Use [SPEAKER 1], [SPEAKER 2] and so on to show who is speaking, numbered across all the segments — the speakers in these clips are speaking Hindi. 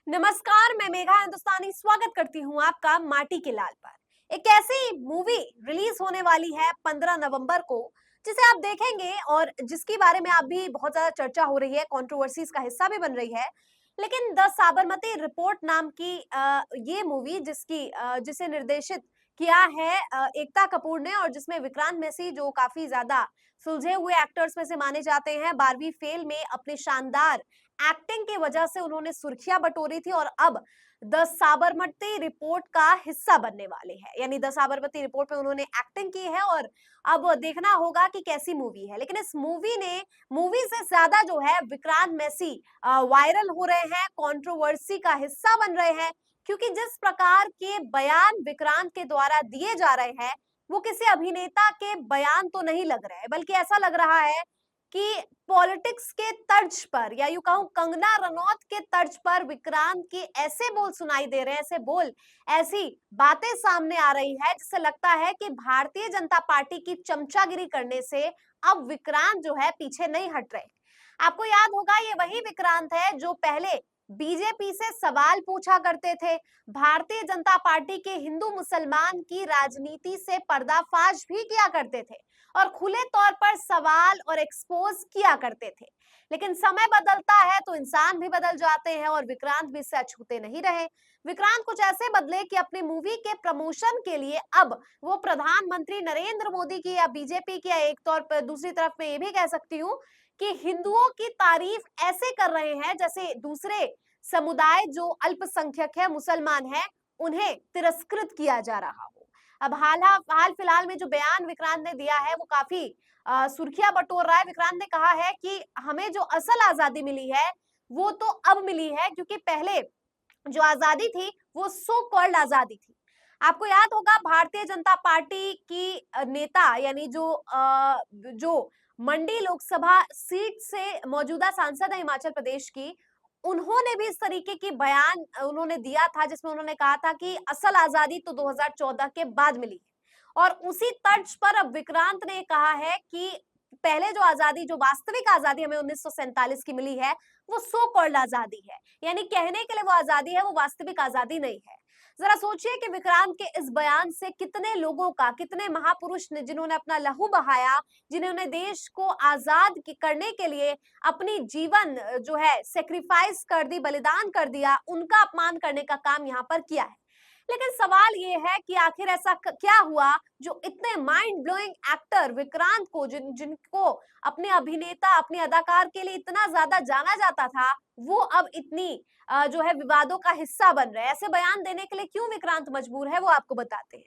[SPEAKER 1] नमस्कार, मैं मेघा हिंदुस्तानी स्वागत करती हूँ आपका माटी के लाल पर। एक ऐसी मूवी रिलीज होने वाली है 15 नवंबर को, जिसे आप देखेंगे और जिसके बारे में अभी बहुत ज्यादा चर्चा हो रही है, कंट्रोवर्सीज का हिस्सा भी बन रही है। लेकिन द साबरमती रिपोर्ट नाम की ये मूवी जिसे निर्देशित किया है एकता कपूर ने, और जिसमें विक्रांत मैसी जो काफी ज्यादा सुलझे हुए एक्टर्स में से माने जाते हैं, 12वीं फेल में अपने शानदार एक्टिंग की वजह से उन्होंने सुर्खियां बटोरी थी, और अब द साबरमती रिपोर्ट का हिस्सा बनने वाले हैं। यानी द साबरमती रिपोर्ट में उन्होंने एक्टिंग की है, और अब देखना होगा कि कैसी मूवी है। लेकिन इस मूवी से ज्यादा जो है विक्रांत मैसी वायरल हो रहे हैं, कंट्रोवर्सी का हिस्सा बन रहे हैं, क्योंकि जिस प्रकार के बयान विक्रांत के द्वारा दिए जा रहे हैं, वो किसी अभिनेता के बयान तो नहीं लग रहे हैं, बल्कि ऐसा लग रहा है कि पॉलिटिक्स के तर्ज पर, या यूं कहूं कंगना रनौत के तर्ज पर विक्रांत के ऐसे बोल सुनाई दे रहे हैं, ऐसी बातें सामने आ रही है, जिससे लगता है कि भारतीय जनता पार्टी की चमचागिरी करने से अब विक्रांत जो है पीछे नहीं हट रहे। आपको याद होगा, ये वही विक्रांत है जो पहले बीजेपी से सवाल पूछा करते थे, भारतीय जनता पार्टी के हिंदू मुसलमान की राजनीति से पर्दाफाश भी किया करते थे, और खुले तौर पर सवाल और एक्सपोज किया करते थे। लेकिन समय बदलता है तो इंसान भी बदल जाते हैं, और विक्रांत भी इससे अछूते नहीं रहे। विक्रांत कुछ ऐसे बदले कि अपनी मूवी के प्रमोशन के लिए अब वो प्रधानमंत्री नरेंद्र मोदी की या बीजेपी की, या एक तौर पर दूसरी तरफ मैं ये भी कह सकती हूँ कि हिंदुओं की तारीफ ऐसे कर रहे हैं जैसे दूसरे समुदाय जो अल्पसंख्यक है, मुसलमान है, उन्हें तिरस्कृत किया जा रहा हो। अब हाल फिलहाल में जो बयान विक्रांत ने दिया है वो काफी सुर्खियां बटोर रहा है। विक्रांत ने कहा है कि हमें जो असल आजादी मिली है वो तो अब मिली है, क्योंकि पहले जो आजादी थी वो सो कॉल्ड आजादी थी। आपको याद होगा, भारतीय जनता पार्टी की नेता, यानी जो मंडी लोकसभा सीट से मौजूदा सांसद है हिमाचल प्रदेश की, उन्होंने भी इस तरीके की बयान उन्होंने दिया था, जिसमें उन्होंने कहा था कि असल आजादी तो 2014 के बाद मिली है। और उसी तर्ज पर अब विक्रांत ने कहा है कि पहले जो आजादी, जो वास्तविक आजादी हमें 1947 की मिली है, वो सो कॉल्ड आजादी है। यानी कहने के लिए वो आजादी है, वो वास्तविक आजादी नहीं है। जरा सोचिए कि विक्रांत के इस बयान से कितने लोगों का, कितने महापुरुष ने जिन्होंने अपना लहू बहाया, जिन्होंने देश को करने के लिए अपनी जीवन जो है सेक्रीफाइस कर दी, बलिदान कर दिया, उनका अपमान करने का काम यहाँ पर किया है। लेकिन सवाल ये है कि आखिर ऐसा क्या हुआ जो इतने माइंड ब्लोइंग एक्टर विक्रांत को, जिनको अपने अभिनेता, अपने अदाकार के लिए इतना ज्यादा जाना जाता था, वो अब इतनी जो है विवादों का हिस्सा बन रहे हैं। ऐसे बयान देने के लिए क्यों विक्रांत मजबूर है, वो आपको बताते हैं।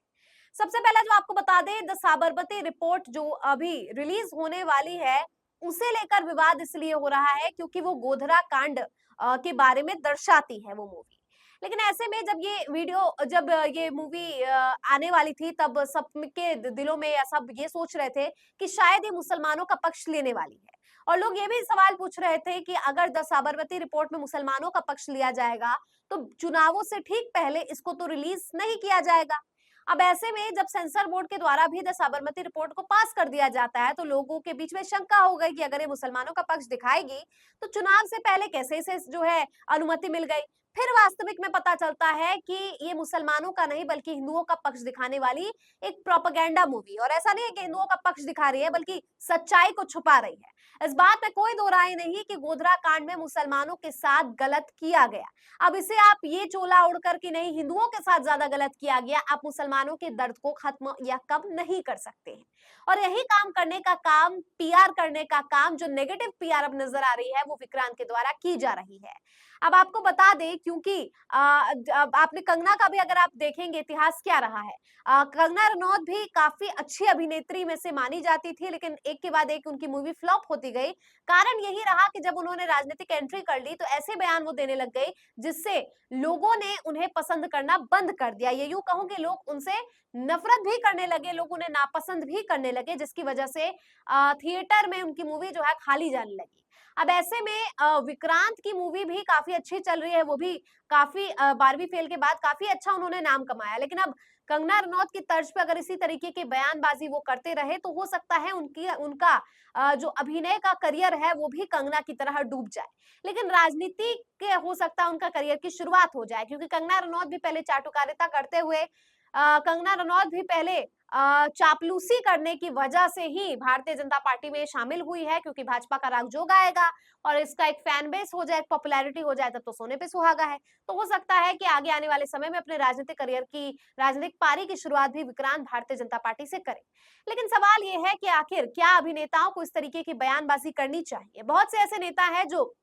[SPEAKER 1] सबसे पहला जो आपको बता दें, द साबरमती रिपोर्ट जो अभी रिलीज होने वाली है, उसे लेकर विवाद इसलिए हो रहा है क्योंकि वो गोधरा कांड के बारे में दर्शाती है वो मूवी। लेकिन ऐसे में जब ये मूवी आने वाली थी, तब सबके दिलों में सब ये सोच रहे थे कि शायद ये मुसलमानों का पक्ष लेने वाली है, और लोग ये भी सवाल पूछ रहे थे कि अगर द साबरमती रिपोर्ट में मुसलमानों का पक्ष लिया जाएगा, तो चुनावों से ठीक पहले इसको तो रिलीज नहीं किया जाएगा। अब ऐसे में जब सेंसर बोर्ड के द्वारा भी द साबरमती रिपोर्ट को पास कर दिया जाता है, तो लोगों के बीच में शंका हो गई कि अगर ये मुसलमानों का पक्ष दिखाएगी, तो चुनाव से पहले कैसे इसे जो है अनुमति मिल गई। फिर वास्तविक में पता चलता है कि ये मुसलमानों का नहीं, बल्कि हिंदुओं का पक्ष दिखाने वाली एक प्रोपेगेंडा मूवी, और ऐसा नहीं है कि हिंदुओं का पक्ष दिखा रही है, बल्कि सच्चाई को छुपा रही है। इस बात में कोई दो राय नहीं कि गोधरा कांड में मुसलमानों के साथ गलत किया गया। अब इसे आप ये चोला ओढ़कर कि नहीं हिंदुओं के साथ ज्यादा गलत किया गया, आप मुसलमानों के दर्द को खत्म या कम नहीं कर सकते हैं। और यही काम करने का काम, पीआर करने का काम, जो नेगेटिव पीआर अब नजर आ रही है, वो विक्रांत के द्वारा की जा रही है। अब आपको बता दें, क्योंकि अब आपने कंगना का भी अगर आप देखेंगे इतिहास क्या रहा है, कंगना रनौत भी काफी अच्छी अभिनेत्री में से मानी जाती थी, लेकिन एक के बाद एक उनकी मूवी फ्लॉप होती गई। कारण यही रहा कि जब उन्होंने राजनीतिक एंट्री कर ली, तो ऐसे बयान वो देने लग गई जिससे लोगों ने उन्हें पसंद करना बंद कर दिया। ये यूं कहूं कि लोग उनसे नफरत भी करने लगे, लोग उन्हें नापसंद भी करने लगे, जिसकी वजह से थिएटर में उनकी मूवी जो है खाली जाने लगी। अब ऐसे में विक्रांत की मूवी भी काफी अच्छी चल रही है, वो भी काफी बारहवीं फेल के बाद काफी अच्छा उन्होंने नाम कमाया, लेकिन अब कंगना रनौत की तर्ज पे अगर इसी तरीके की बयानबाजी वो करते रहे तो हो सकता है उनकी उनका जो अभिनय का करियर है वो भी कंगना की तरह डूब जाए। लेकिन राजनीति के हो सकता है उनका करियर की शुरुआत हो जाए, क्योंकि कंगना रनौत भी पहले चाटुकारिता करते हुए कंगना रनौत भी पहले चापलूसी करने की वजह से ही भारतीय जनता पार्टी में शामिल हुई है, क्योंकि भाजपा का राग जो गाएगा और इसका एक फैन बेस हो जाए, पॉपुलैरिटी हो जाए, तब तो सोने पे सुहागा है। तो हो सकता है कि आगे आने वाले समय में अपने राजनीतिक करियर की, राजनीतिक पारी की शुरुआत भी विक्रांत भारतीय जनता पार्टी से करें। लेकिन सवाल ये है कि आखिर क्या अभिनेताओं को इस तरीके की बयानबाजी करनी चाहिए? बहुत से ऐसे नेता हैं जो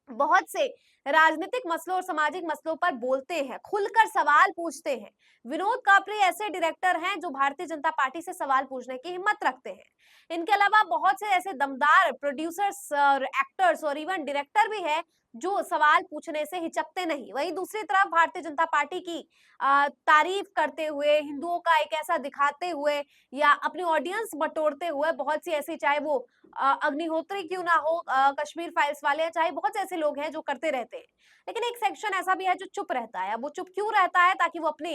[SPEAKER 1] बहुत से राजनीतिक मसलों और सामाजिक मसलों पर बोलते हैं, खुलकर सवाल पूछते हैं। विनोद कापरी ऐसे डायरेक्टर हैं जो भारतीय जनता पार्टी से सवाल पूछने की हिम्मत रखते हैं। इनके अलावा बहुत से ऐसे दमदार प्रोड्यूसर्स और एक्टर्स और इवन डायरेक्टर भी हैं जो सवाल पूछने से हिचकते नहीं। वहीं दूसरी तरफ भारतीय जनता पार्टी की तारीफ करते हुए, हिंदुओं का एक ऐसा दिखाते हुए या अपनी ऑडियंस बटोरते हुए बहुत सी ऐसी, चाहे वो अग्निहोत्री क्यों ना हो, कश्मीर फाइल्स वाले, चाहे बहुत से ऐसे लोग हैं जो करते रहते हैं। लेकिन एक सेक्शन ऐसा भी है जो चुप रहता है। वो चुप क्यों रहता है? ताकि वो अपने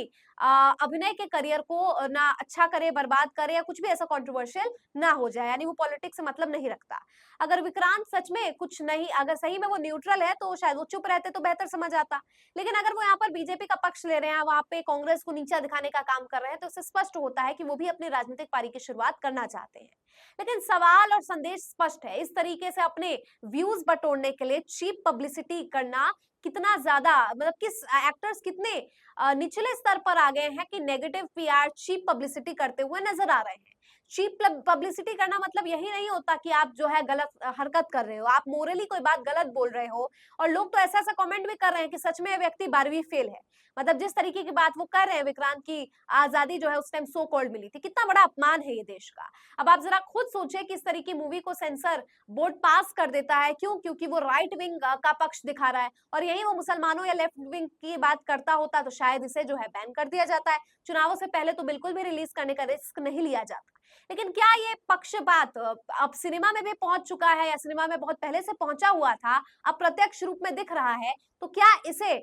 [SPEAKER 1] अभिनय के करियर को ना अच्छा करे, बर्बाद करे या कुछ भी ऐसा कंट्रोवर्शियल ना हो जाए, यानी वो पॉलिटिक्स से मतलब नहीं रखता। अगर विक्रांत सच में कुछ नहीं, अगर सही में वो न्यूट्रल है तो शायद वो चुप रहते तो बेहतर समझ आता। लेकिन अगर वो यहाँ पर बीजेपी का पक्ष ले रहे हैं, वहां पे कांग्रेस को नीचा दिखाने का काम कर रहे हैं, तो इससे स्पष्ट होता है कि वो भी अपनी राजनीतिक पारी की शुरुआत करना चाहते हैं। लेकिन सवाल और संदेश स्पष्ट है, इस तरीके से अपने व्यूज बटोरने के लिए चीप पब्लिसिटी करना कितना ज्यादा, मतलब किस एक्टर्स कितने निचले स्तर पर आ गए हैं कि नेगेटिव पीआर, चीप पब्लिसिटी करते हुए नजर आ रहे हैं। चीप पब्लिसिटी करना मतलब यही नहीं होता कि आप जो है गलत हरकत कर रहे हो, आप मोरली कोई बात गलत बोल रहे हो। और लोग तो ऐसा ऐसा कमेंट भी कर रहे हैं कि सच में ये व्यक्ति 12वीं फेल है। मतलब जिस तरीके की बात वो कर रहे हैं, विक्रांत की आजादी जो है उस टाइम सो कॉल्ड मिली थी, कितना बड़ा अपमान है ये देश का। अब आप जरा खुद सोचिए कि इस तरह की मूवी को सेंसर बोर्ड पास कर देता है, क्यों? क्योंकि वो राइट विंग का पक्ष दिखा रहा है, और यही वो मुसलमानों या लेफ्ट विंग की बात करता होता तो शायद इसे जो है बैन कर दिया जाता है। चुनावों से पहले तो बिल्कुल भी रिलीज करने का रिस्क नहीं लिया जाता। लेकिन क्या ये पक्षपात अब सिनेमा में भी पहुंच चुका है, या सिनेमा में बहुत पहले से पहुंचा हुआ था, अब प्रत्यक्ष रूप में दिख रहा है, तो क्या इसे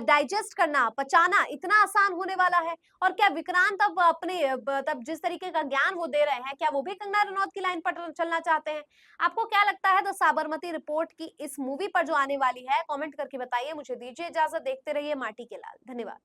[SPEAKER 1] डाइजेस्ट करना, पचाना इतना आसान होने वाला है? और क्या विक्रांत अब अपने तब जिस तरीके का ज्ञान वो दे रहे हैं, क्या वो भी कंगना रनौत की लाइन पर चलना चाहते हैं? आपको क्या लगता है द साबरमती रिपोर्ट की इस मूवी पर जो आने वाली है? कमेंट करके बताइए। मुझे दीजिए इजाजत, देखते रहिए माटी के लाल। धन्यवाद।